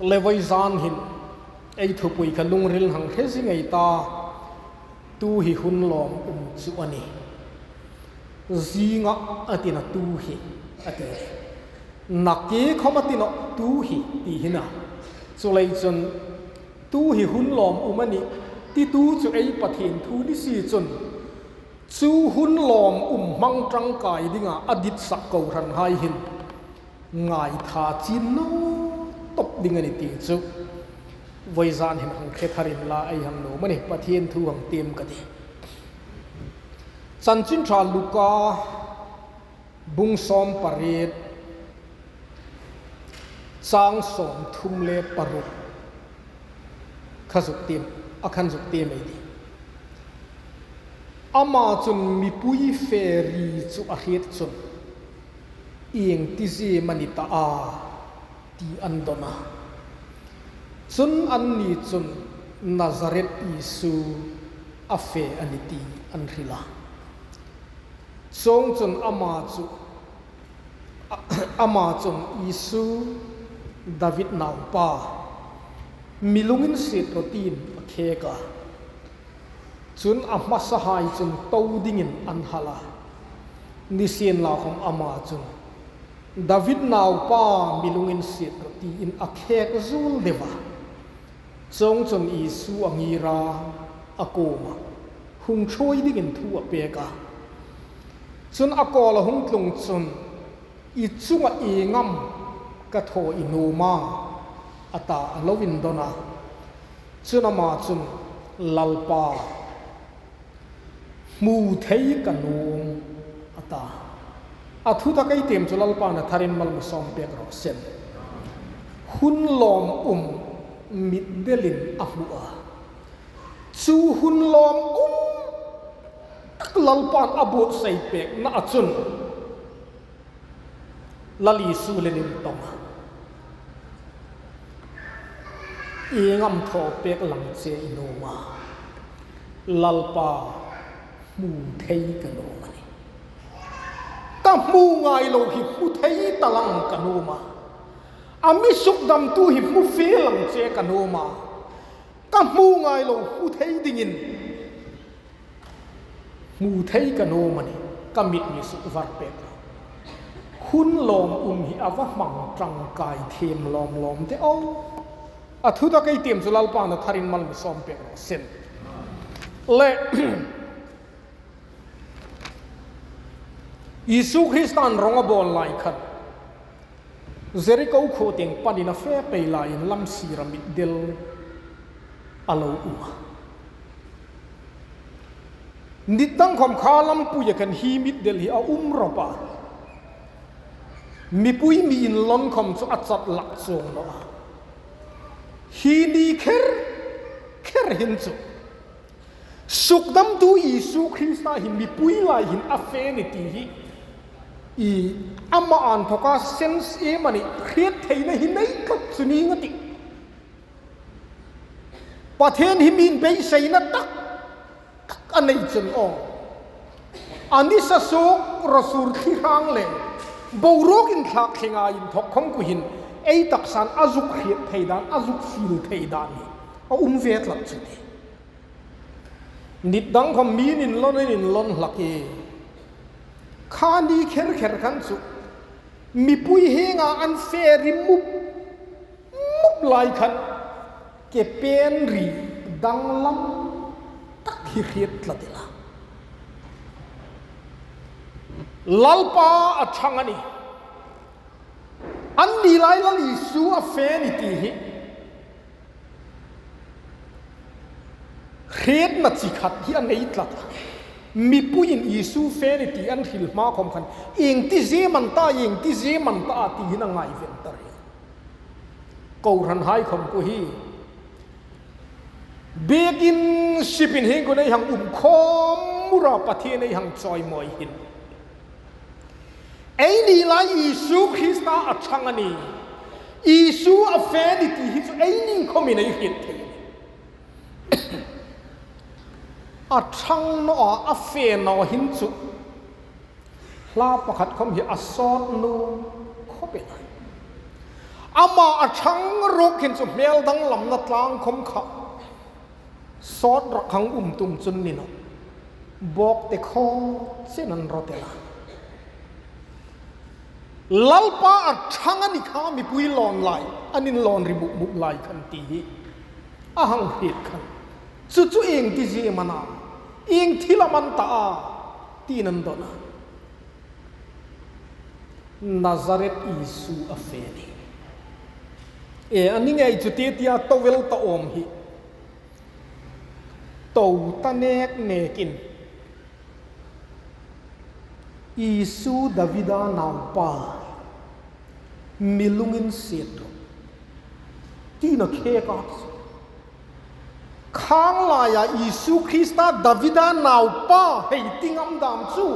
levoi zan hin ei thupui kha lungril hang thesi ngai ta tu hi hun lom chu ani zinga atina tu hi ati nake khomatina tu hi ti hina chulai chun tu hi hun lom umani ti tu chu ei pathin thu ni si chun chu hun lom mang tang kai dinga adit sak ko ran hai hin ngai tha chin no top ding ani ti chu voi zan hin hang khe tharin la ai hang no mani pathin thu hang tem ka ti chan chin tra luka bung som paret sang som thum le paru khazuk tim akhan zuk tim ai di ama chun mi pui feri chu a het chun ing ti zi manita a ti andona chun an ni chun Nazareth Isu a fe aniti an rila song chun ama chun Isu David naw pa milungin sit rotin kheka chun amma sahai chun to dingin an hala nisien la khom ama chun David naw pa milungin sit roti in akhek zul deva chong chun Isu angira akoma hung choi dingin thu apeka chun akola hung tlung chun I chunga engam ka tho inoma ata lovin dona chunama chun lalpa mu thei kanum ata athu ta kai tem chu lalpa na tharin mal som pek ro sen hun lom mit delin ahua chu hun lom tak lalpan abot sai pek na achun lali su lenin tonga ingam tho pek lang che inoma lalpa mu thei kanoma ni ka mu ngai lo hi mu thei talang kanoma ami sukdam tu hi mu fe lang che kanoma ka mu ngai lo mu thei dingin mu thei kanoma ni kamit ni su var pek hun lom hi awa mang tang kai them lom te o athu ta kai tem zulal pa na tharin mal som pe sen le Isu Christan ronga bol lai khat Jericho kho teng panina fe pe lai lam siramit del alo uma nitang khom khalam pu ya kan hi mit del hi a ropa mi pui mi in lon khom chu achat lak chong no hi ni kher hin chu sukdam tu Isu Christa hi mi pui lai hin a fe ni ti hi I amma an thoka sense e mani khiet theina hi nei khak chuni ngati pathen hi min be seina tak anei chen o ani sa sok rasul thi hang le borok in thak khinga in thok khom ku hin ei taksan azuk khiet theidan azuk fil theidan ni a vet lak chu ni nit dang khom min in lon hlaki khani kher khan chu mi pui henga an feri mup lai khan ke pen ri dang lam tak hi khiet latela lalpa athangani anni lai lali su a fe ni ti hi khiet na chi khat hi anei tlat mi puin Isu fe ni ti an thil ma khom khan eng ti je man ta ti hina ngai ven tar ko ran hai khom ku hi begin sipin he ko nei hang khom mura pathe nei hang choi moi hin ei ni la Isu Christa athangani Isu a fe ni ti hi ei ning khomi nei hit athang no a fe no hin chu la pakhat khom hi asot nu khope อามาอัชังรกเห็นสุเมลดังลำนัดล้างคมขะซอดรักขังตุมจุนนี่นะบอกแต่ข้อเส้นนั้นรอเตล่าลัลป้าอัชังอันนี้ข้ามีปุยลอนไหลอันนี้ลอนริบุบุไหลขันตีอาหังเหตุขันจู่ๆเองที่เจมานาเองที่ละมันตาที่นั่นโดนะนาซาเรตอิสุอาเฟนีอันนี้ไงจุดที่อาตัวเวลตาอมฮีตัวตาเนกเนกินอิสุดาวิดานาวปามิลุงินเสียดที่นักเขกัสข้างลายอิสุคริสต์ดาวิดานาวปาให้ติงอัมดามจู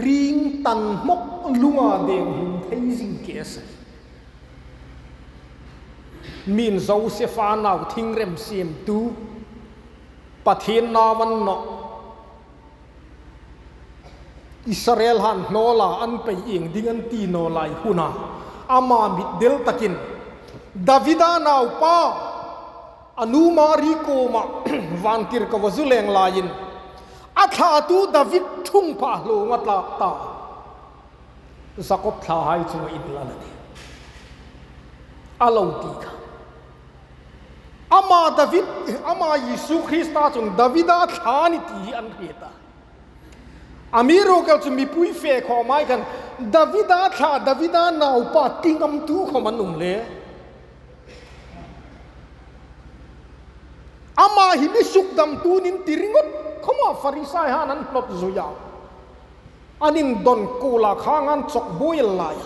ริงตันมกลุงอาเดงหินเทซิงเกสมินโจเซฟานาวทิงเรมเซียมตูปะเทนนาวันนออิสราเอลฮันโนลาอันไปเองดิ้งอันตีโนลายหุนาอามามิดเดลตะกินดาวิดานาวปาอนุมาริโกมาวันกิรกวซุเลงลายินอาคาตูดาวิดทุ่งพาโลงัดลาตาสกปทาให้จุอินลานีอาลาวตีกาอามาดาวิดอามายิสุคริสต์จุนดาวิดาทานิตีอันเฮตาอามีโรกัลจุมีปุยเฟะขอไม้กันดาวิดาทาดาวิดานาวปาติงอัมตูขมันนุ่มเลยอามาหิมิสุกดำตูนินติริงดขมาฟาริสายฮานันปลดจุยาอันนินดอนกูลาข้างอันจกบุยลาย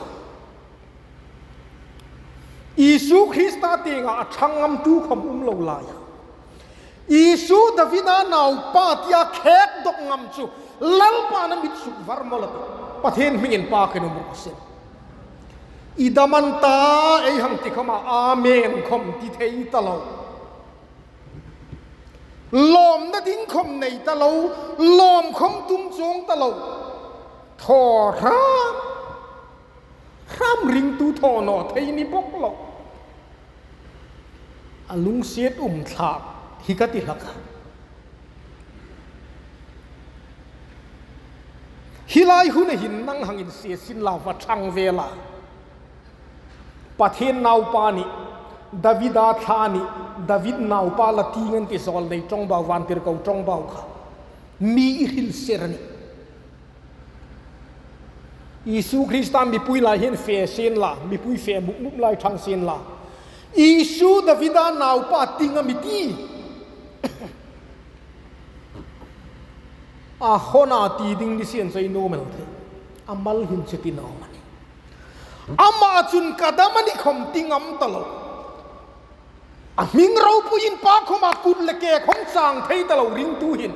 อิสุคริสต์ติงอาชังอัมตูขมุมโลลายอิสุดาวิดานาวปาติอาเขกดกงัมจูลัลปานามิดสุกวาร์มอลต์ปะเทนมิงอินปาเกนุมุกเซนอิดามันตาไอหังติขมาอาเมนคมติเทยตะลาวลอมนัดทิ้งคมในตะลาวลอมคมตุ้มจงตะลาวทอรามริงตูทอนอเทยนิบกลาวอลุงเสียดถากฮิกติลักฮิลายหุนหินนั่งหังอินเสียสินลาวัชังเวลาปะเทนนาวปานิดาวิดาธานิดาวิดนาวปาละตีเงินติสอลในจงบ่าววันติรกาวจงบ่าวค่ะมีอิฮิลเซรนิอิสุคริสต์มีปุยลายเห็นเฟเซนลามีปุยเฟบุกมุกลายทางเซนลาอิสุดาวิดานาวปาติงามิตีอาโคนาตีดิ้งดิเซียนใส่โนเมลเทอามัลหินเชตินามันอามาจุนกาดามันนิคมติงอัมตลอดอามิงเราพูยินปากขมากุลเลเกะของสางไทยตลอดริงตูหิน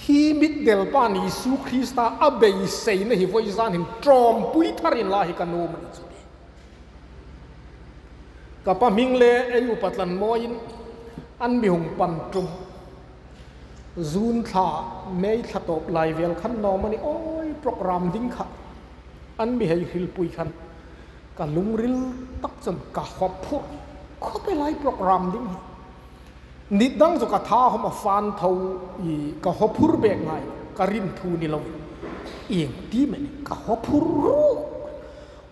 ฮีมิดเดลปานิสุคริสตาอับเบย์เซนฮิวอยซานหินตรอมปุยทารินลาฮิกันโนมันจุดีกับปามิงเลอายุปัตลันมอยินอันมีหงปันจุมจูนท่าไม่ขัดตบไลเวลขันนอมันนี่โอ้ยโปรแกรมดิ้งขัดอันมีให้ฮิลปุยขันกับลุงริลตักจนกับขอบพูดเขาไปไล่โปรแกรมดิ้งนิดดังสุกท่าเขามาฟันเท่าอีกับขอบพูดเบกไงกับริมทูนี่เราเองที่มันกับขอบพูด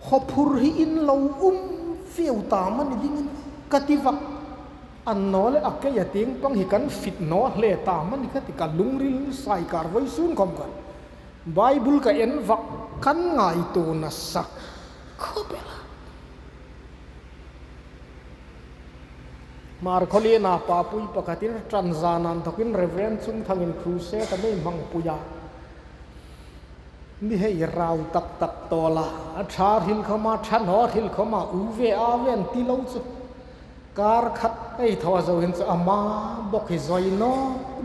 ขอบพูดให้อินเราเฟียวตามันดิ้งกติวักอันนอเลอักเกยติงปังหิกันฟิตนอเลตามันนี่ก็ติการลุงริลใส่การไว้ซุนคอมกันไบเบิลก็เอ็นวักกันไงตัวนัสสักข้อเปล่ามาร์คลีนาปาปุยปกติทรานซานันทักินเรเวนซุนทางอินครูเซตไม่มังปุยานี่ให้เราตักตัวละชาทิลเข้ามาชันหอทิลเข้ามาอูเวอาเวนตีเราสุดการขัดไอ้ทว่าจะเห็นอามาบอกให้จอยโน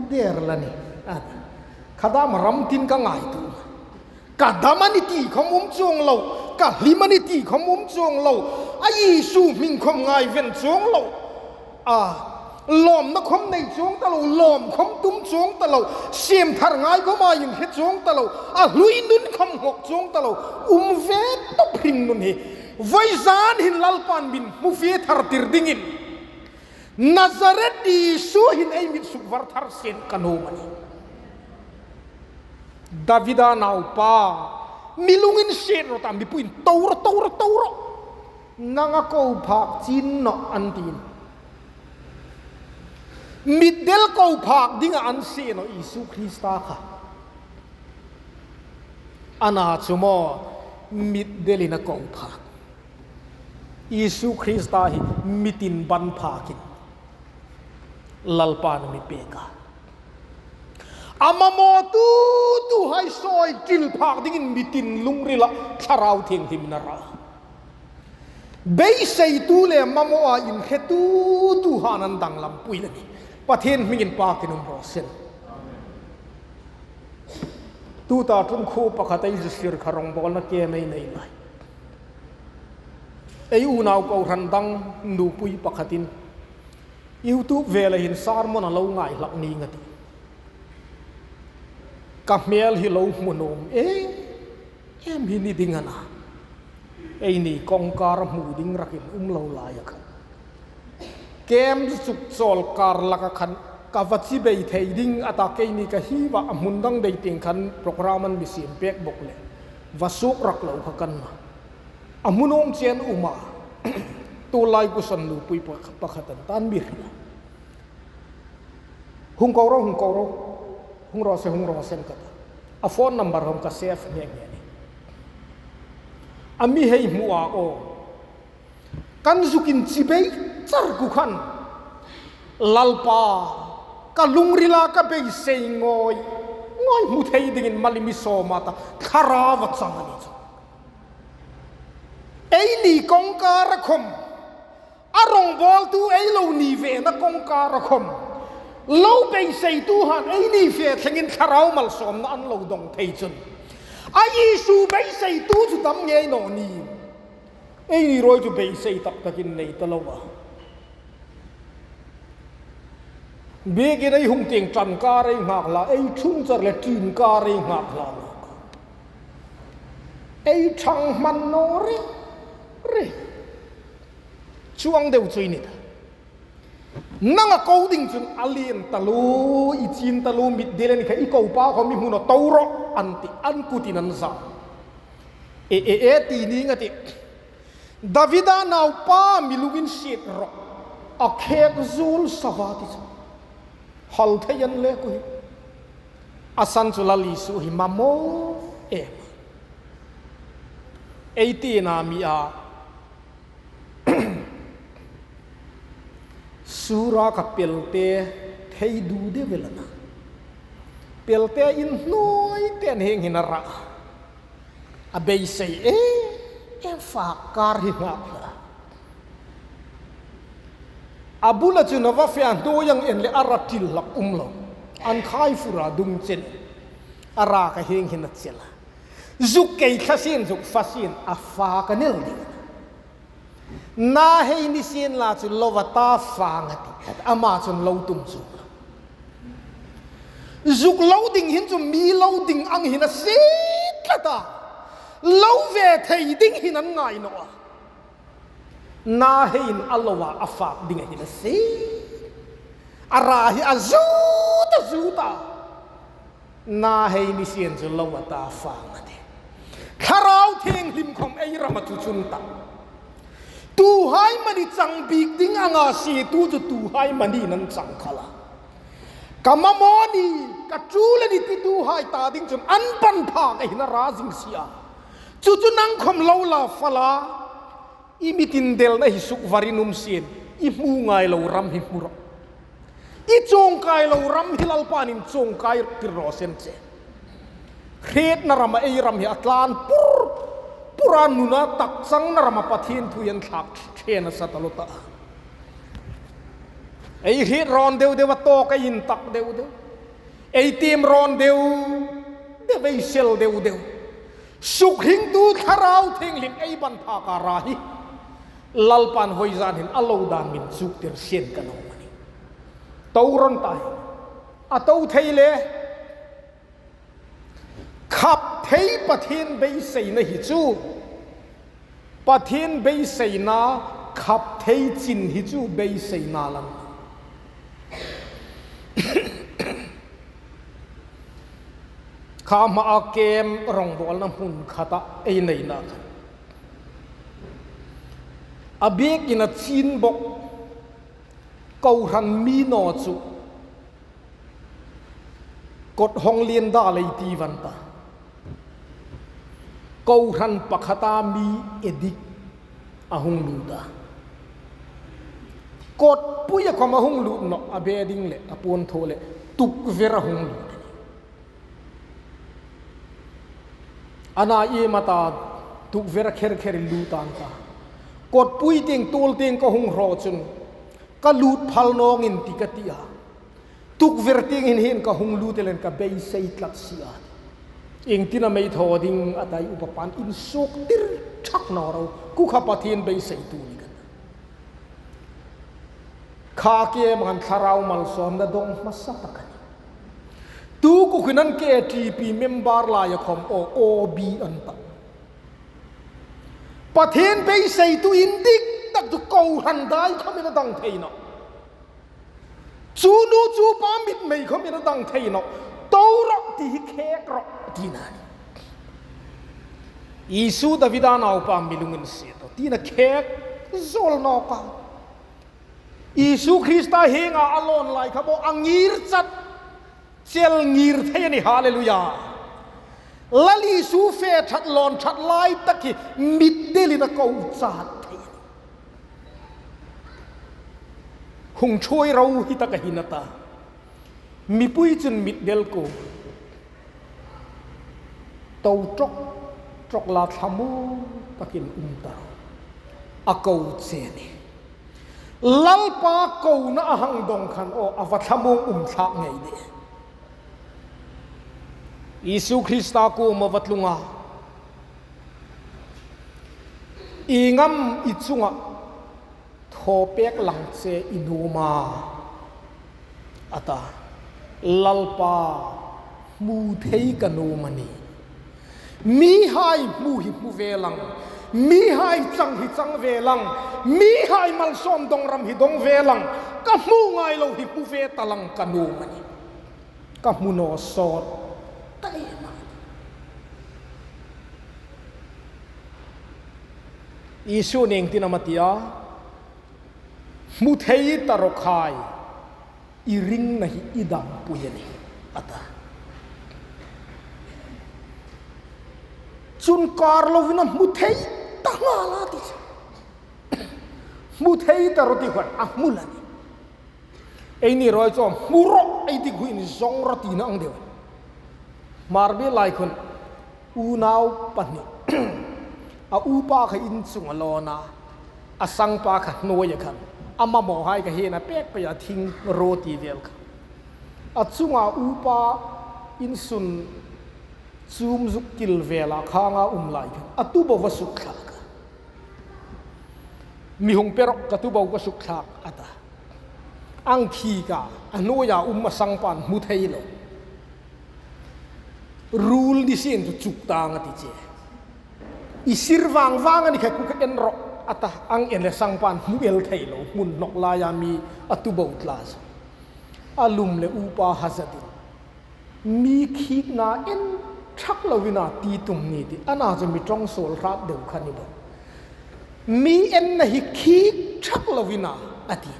เดอร์ละนี่ขัดามรำตินก็ง่ายตัวกัดามันนี่ตีขมุมจงเรากัดลิมันนี่ตีขมุมจงเราไอ้สูมิงขมง่ายเว้นจงเราลมนักขมในจงตะเราลมขมตุ้มจงตะเราเสียมทางง่ายก็มาอย่างเฮ็ดจงตะเราลุยนุนขมหกจงตะเราเวตตบพิงนุนเฮ voi zan hin lalpan bin mufi thar tir dingin Nazaret Isu hin ai mit suk war thar sen kanu mani Davida nau pa milungin sen ro tam bipuin tauro nanga ko phak chin no antin middel ko phak dinga an se no Isu Krista kha ana chumo middelina ko phak Isu Krista hi mitin ban phakin lalpan mi peka amamo tu hai soi kil phak dingin mitin lungrila tharau theng himnara bei sei tu le mamo a in khetu tu hanan dang lam puilani pathen mingin pakinum rosen tu ta tum khu pakhatai jisir kharong bol na ke mai nei lai ei unau ko randang nu pui pakhatin YouTube vela hin sarmon a lo ngai lak ni ngati kamel hi lo munom em hi ni dingana ei ni kongkar mu ding rakin lo la ya kha kem suk sol kar laka khan kavachi bei thei ding ata ke ni ka hi wa amundang dei ting khan programan bisim pek bok le wasuk rak lo khakan ma amunong chen uma tu lai ku san lu pui pakhatan tan bir hung ko ro hung ro sen ka a phone number hom ka save nge ni ami hei muwa o kan zukin chibei char ku khan lalpa ka lungrila ka be sei ngoi mu thei dingin malimi so mata khara wa changani ei ni kongkar khom arong bol tu ei lo ni ve na kongkar khom lo be sei tu han ei ni fe thengin kharau mal som na an lo dong thei chun ai su be sei tu chu tam nge no ni ei ni roi chu be sei tap takin nei talowa be ge dai hung ting tran ka rei ngak la ei chung char le tin ka rei ngak la ei chang man no re chuang deu chui ni nanga coding chun alien talu ichin talu mit delen kha iko pa ko mi huno tawro anti an kutinan sa e ti ni ngati Davida nau pa milugin shit ro a khek zul savati hal thayan le ku asan chulali su hi mamo e na mi a sura ka pelte thei du de velana pelte in noi ten heng hinara a bei sei fa kar hi nga abula chunova fian do yang en le aratil lak umlo an khai fura dung chen ara ka heng hinat chela zuk kei khasin zuk fasin afa kanel ding na hei ni sin la chu lovata fangati ama chun lo tum chu zuk loading hin chu mi loading ang hin a sit kata lo ve thei ding hin an ngai no na hein alowa afa ding hin a si ara hi azuta na hei ni sin chu lovata fangati kharau theng lim khom ei ramatu chunta tu hai mani chang big ding anga si tu hai mani nan chang khala kamamoni ka chule ni ti tu hai ta ding chun an pan pha ka hina razing sia chu nang khom lo la fala imitin del na hi suk varinum sin I mu ngai lo ram hi pura I chong kai lo ram hilal panin chong kai pirro sen che khet na rama ei ram hi atlan puran nuna tak sang na rama pathin thuyan thak thena satalota ei hi ron deu to ka in tak deu ei tim ron deu de vei sel deu suk hing tu tharau theng lim ei ban pha ka ra hi lalpan hoizan hin alo dan min suk ter sen kano mani tauron tai atau theile khap thei pathin bei sei na hi chu ปะเทนเบยเสนาขับเทจินฮิจูเบยเสนาลังข้ามาเกมรองบอลน้ำหุ่นขัดไอในนักอเบกินจีนบอกกูรันมีนอจูกดห้องเรียนได้เลยทีวันตากูรันปักตามีเอดิกอาหงลูดากดปุยความอาหงลูดเนาะอเบดิ้งเละอปวนโทเละตุกเวรหงลูดอานาเอมาตาตุกเวรเคร์ลูตันตากดปุยเตียงตูลเตียงก็หงรอจุนก็ลูดพัลนองอินติกติอาตุกเวรเตียงเห็นก็หงลูดเล่นก็เบยเซตลักเสียเองที่น่ะไม่ทอดิ้งอะไรอุปปันอินสุกติรชักนอเรากูขับปะเทียนเบยเซตูนี่กันข้าเกี่ยมันคาราวมัลซอนนะดงมาสักกันตูกูคือนั่นเกทีปีเมมบาร์ลายคอมโอบีอันตะปะเทนไปใส่ตัวอินดิกตักตุกูหันได้เขาไม่ได้ดังเทนอจูนูจูปามิดไม่เขาไม่ได้ดังเทนอตัวรอกที่เคกรอกที่นั่นยิสุดาวิดานเอาปามมิลุงอินเสียตัวที่นั่นเคกโซลนอกายิสุคริสต์เฮงอาลอนไลเขาบอกอังยีร์จัดเซลงีร์เทนี่ฮาเลลูยาลลีสูเฟชัดลอนชัดไลตะกี้มิดเดลินะกูจัดเทนคงช่วยเราฮิตะกะหินตามีปุยจุนมิดเดลกูเตาจกลาทามูตะกินตาอากูเจนี่ลัลปากูน่าหังดงขันโออาวัทามูชักไงเดยิสุคริสต์กูมาวัดลุงาอีงัมอิจุงะโทเปกหลังเซอินูมาอัตาลัลปามูเทกันโนมันนีมีให้มูหิมูเวลังมีให้จังหิจังเวลังมีให้มัลซอมดงรำหิดงเวลังกับมูไงเราหิมูเวตลังกันโนมันนีกับมูโนสอดยิสุเองที่นามาติยามุเทยตารกายอิริงนะฮิอิดัมปุยนี่อัตาจุนการโลวินะมุเทยตั้งอะไรติมุเทยตารติขวัญอ่ะมุลันไอ้นี่รอยจอมมุรกไอ้ที่คุยนี่ซองรตินะอังเดียวมาร์เบลไลคนอูนาวปันนี่อาอูปาขยินสุงอลอนาอาสังปาขโนยกันอามาหมอให้กันเฮนะเป็กไปอาทิ้งโรตีเดียวกันอาสุงอาอูปาอินสุนซูมซุกกิลเวลาข้างอาไลกันอาตุบวสุขลักมีหงเปรกกตุบวสุขลักอาตาอังคีกาอโนยามาสังปันมุเทยโลรูลดิเซนตุจุกตางติเจอิสิรวางอันนี้แค่กูเอ็นรอกอัตอังเอ็นเลสังปันมุเอลไทโลมุนนกลายามีอัตุบอุตลาสอาลุมเลอูปาฮัซดิมีขีกนาเอ็นชักลวินาตีตุงนี่ดิอันอาจจะมีจ้องโซลราดเดือดขันนี่บ่มีเอ็นนะฮิขีกชักลวินาอดี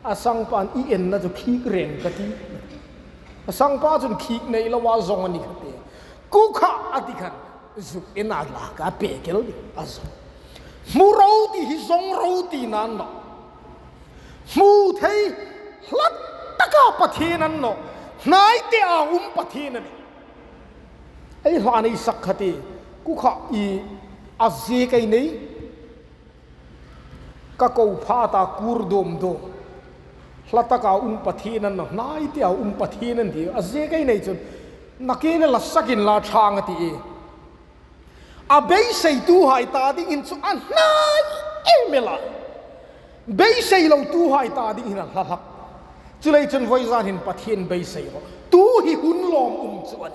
อาสังปันอีเอ็นน่าจะขีกเร่งกติอาสังปันจนขีกในละวาซองอันนี้กติกูข้าอธิกันสุเอ็นอาลากาเปเกลดิอาซมูรูตีฮิซงรูตีนั่นเนาะมูเทยลัดตะกาปะเทนันเนาะนายเตอาปะเทนันไอ้หลานไอ้สักขติกูข้าอีอาเซกัยนี่ก็กูพาตาคูร์ดมโดลัดตะกาปะเทนันเนาะนายเตอาปะเทนันที่อาเซกัยนี่จนนักเอนลัสกินลาช่างตีอาเบย์ใส่ตู้หายตาดิ้งอินสุอันนายเมล่าเบย์ใส่เราตู้หายตาดิ้งอินละลักจุเลยจนไว้จานหินปะเทียนเบย์ใส่เราตู้หิหุ่นลอมจวน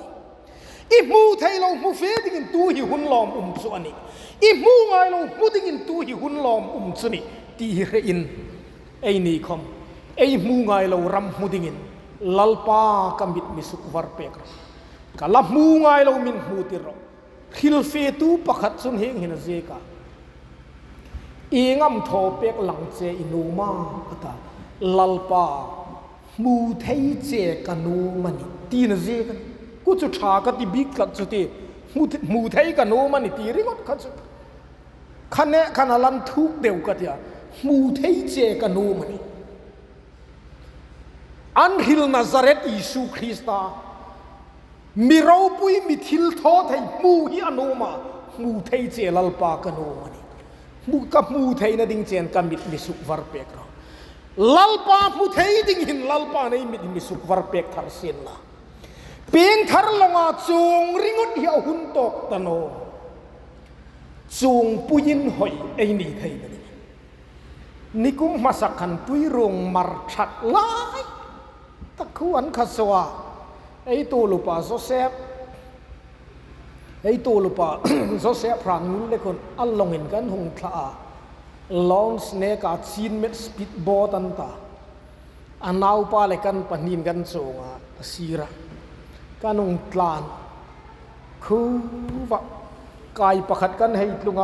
อีมูไทยเรามูเฟดิกินตัวหิหุ่นลอมส่วนนี้อีมูไงเรามูดิกินตัวหิหุ่นลอมส่วนนี้ตีเรอินไอ้นี่คอมไอ้มูไงเรารำมูดิกินลัลปากำบิดมิสุกวาร์เปกกะลับมูไงเรามินมูติรอฮิลเฟตูปักขัดสุนเฮงหินเซกาอีงามทอเปกหลังเจอินูมาอัตาลัลปามูไทยเจกันูมันตีนเจกันกูจะชากติบิกกัดสุดมูไทยกันูมันตีริงอดขัดสุดขันเนขันลันทุกเดียวกันยามูไทยเจกันูมันอันฮิลนาซาเรตอิสุคริสตามีเราปุยมีทิลทอไทยมูฮิอนูมามูไทยเจลัลปากันูมันมูกับมูไทยนั่นดิ่งเจนกำมิดมิสุกวาร์เปกเราลัลปามูไทยดิ่งหินลัลปาในมิดมิสุกวาร์เปกทาร์เซนละเพียงทาร์ลงอาจงริงอดเหี่ยวหุ่นตกตะโนจงปุยินหอยไอ้นี่ไทยนั่นนี่กุ้งมาสักขันปุยรงมารชัดลายตะขวนขสวะไอ้ตัวลูกป่าโซเซฟไอ้ตัวลูกป่าโซเซฟพรางนู้นเลยคนอัลลงเห็นกันหงทลาลอนสเนกาซีนเม็ดสปีดบอตันตาอันเอาปาเลยกันปนินกันส่งอาซีระกันหงทลานคือว่ากายประคัดกันให้ลุง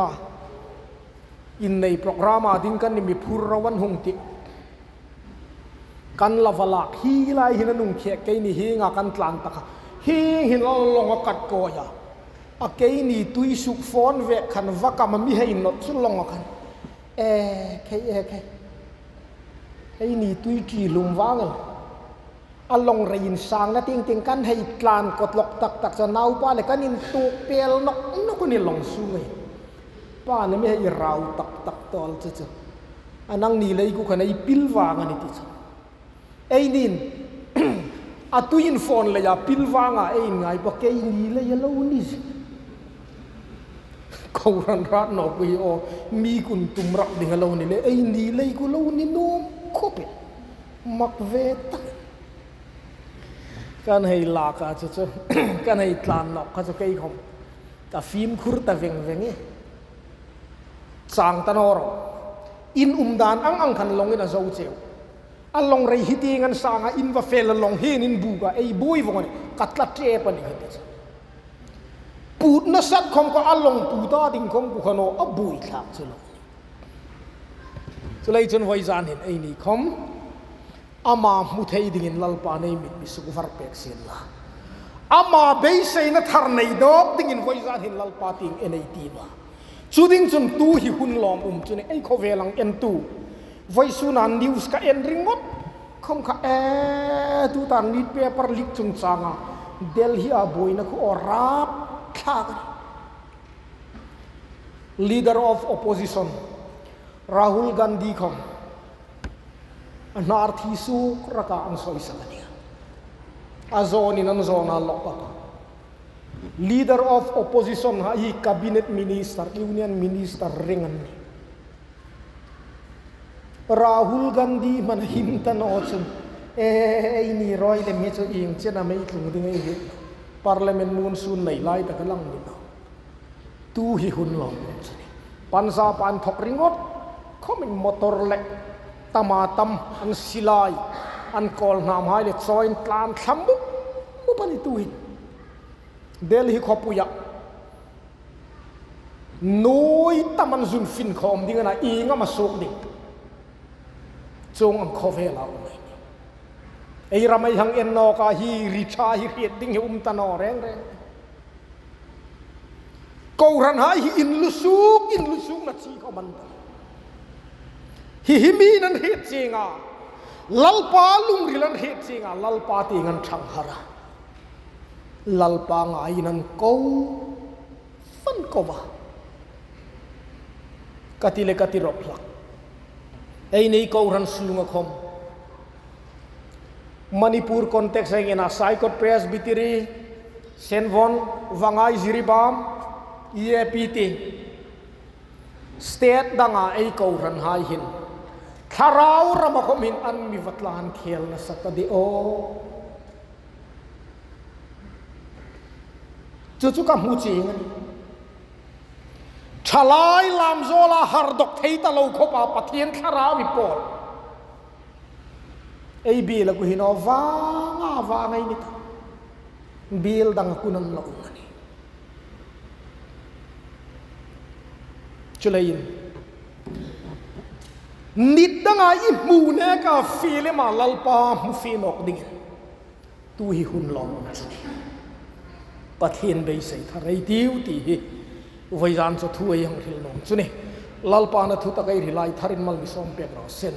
อินในโปรแกรมดิ้งกันนี่มีพูรวันหงติกันลาวลักฮีไลหินนุ่งเขกไกนี่ฮิงากันตลานตะค่ะฮิหินลงกัดโกยาอะไกนี่ตุยสุกฟอนเวขันวักมันมีให้นอสุลงกันเคไอ้นี่ตุยจีลุมวางอัลลงเรียนสางนะติงกันให้ตลานกดหลอกตักจะนาวป้าเลยกันนินตุกเปลนกนี่ลงสูงป้าเนี่ยไม่ให้เราตักตอลเจ้าอันนั้นนี่เลยกูกันไอ้ปิลวางอันนี้ที่สุดไอ้นินอะตุยินฟอนเลยอะปิลวางไอ้ไงบอกไอ้นี่เลยya loนี่เขารันรัดนอกไปโอมีคุณตุมรักดิ่งเรานี่เลยไอ้นี่เลยกูเรานี่โน้มคบมักเวตกันให้ลากาเจ้ากันให้ตลานนอกเขาจะไกลคมแต่ฟิล์มคุรตะเวงงี้สังตันอร์อินดานอังคันลงอินอาโจเจียวอันลงเรฮิตีงันสังอินว่าเฟลลงเฮนินบูกาไอ้บุยวงนี่กัดละเจ็บปนิกันเจ้าปูดนัสัตคมก็อัลลงปูตาดิ่งคมกูขโนอับบุยขลักสุลสุเลยจนไว้จานเห็นไอ้นี่คมอามามุทัยดิ่งลัลปาในมิสุกฟาร์เปกเซียนละอามาเบย์เซนทาร์ในดอกดิ่งไว้จานเห็นลัลปาติงเอ็นไอตีมาจุดดิ่งจนตูหิหุ่นลอมจุดไอ้เขาเวลังเอ็นตูไว้สุนันนิวส์กับเอ็นริงมดคมข้าตูตานนิดเปเปอร์ลิกจุนจางะเดลฮีอาบุยนักอรับleader of opposition Rahul Gandhi kom anarthi su raka ang soisania azoni nan zona lokpa leader of opposition ha hi cabinet minister union minister ringan ni Rahul Gandhi man himtan ochun ini roi le mecho ing chena mai tlung dingai parliament monsoon nei lai ta kalang ni tu hi hun lom pansa pan thok ringot coming motor lek tamatam an silai an kol nam hai le join tlan thambu mu pani tu hin delhi khopuya noi taman zun fin khom dinga na inga masuk ding chong am khove laไอ้รำไอ้หังเอ็นนอกาฮีริชาฮีเรียดดิ้งหิตานอแรงกูรันหายอินลุสุกนัดชีเขามันฮิมีนันเหตุจริงลัลปาลุงริลันเหตุจริงลัลปาตีงันช่างหาระลัลปาไงนันกูฟันกูวะกติเลกติรบหลักไอ้นี่กูรันสุงคมManipur konteks yang ina Saikot Presbytery Senvon Vangai Ziribam EPT State danga ay kauran hayin Tharaw ramakomin an mivatlahan khel na sa tadi o chu ka mu chi ngani thalai lam zola har dok thei ta lo kho pa pathian thara mi pol ei bi la ku hino wa ngai ni bil dang kunan lo ngani chulain nit danga i mu ne ka file ma lalpa mu fi nok ding tu hi hun long pathian be sei tharai tiu ti hi vaijan cho thu ai hang thil nom chuni lalpa na thu ta kai rilai tharin mal mi som pe ro sen